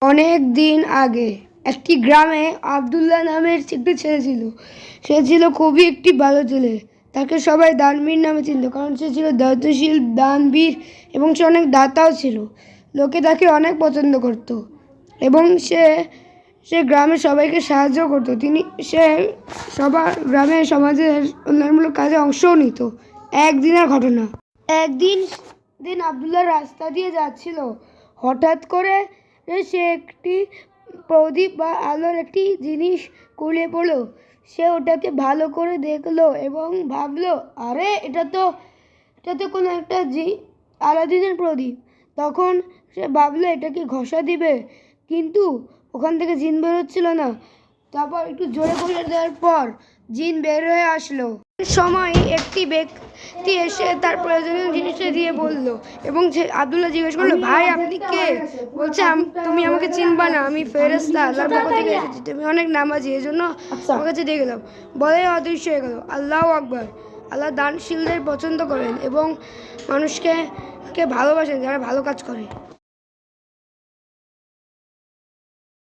অনেক দিন আগে একটি গ্রামে আবদুল্লাহ নামের একটি ছেলে ছিল। সে ছিল খুবই একটি ভালো ছেলে। তাকে সবাই দানবীর নামে চিনত, কারণ সে ছিল দায়িত্বশীল, দানবীর এবং সে অনেক দাতাও ছিল। লোকে তাকে অনেক পছন্দ করত এবং সে সে গ্রামের সবাইকে সাহায্য করত। সে গ্রামের সমাজের উন্নয়নমূলক কাজে অংশও নিত। একদিনের ঘটনা, একদিন আবদুল্লাহ রাস্তা দিয়ে যাচ্ছিল। হঠাৎ করে সে একটি প্রদীপ বা আলোর একটি জিনিস কুড়িয়ে পড়ল। সে ওটাকে ভালো করে দেখলো এবং ভাবলো, আরে এটা তো কোনো একটা আলাদিনের প্রদীপ। তখন সে ভাবলো এটাকে ঘষা দিবে, কিন্তু ওখান থেকে জিন বেরোচ্ছিল না। তারপর একটু জোরে ঘষা দেওয়ার পর জিন বের হয়ে আসলো। সময় একটি ব্যক্তি এসে তার প্রয়োজনীয় জিনিসটা দিয়ে বলল এবং আবদুল্লাহ জিজ্ঞেস করলো, ভাই আপনি কে? বলছে, তুমি আমাকে চিনবা না, আমি ফেরেশতা, আল্লাহর পক্ষ থেকে এসেছি, তুমি অনেক নামাজি, এই জন্য আমার কাছে দিয়ে গেলাম। বলে অদৃশ্য হয়ে গেল। আল্লাহু আকবার। আল্লাহ দানশীলদের পছন্দ করেন এবং মানুষকে ভালোবাসেন যারা ভালো কাজ করে।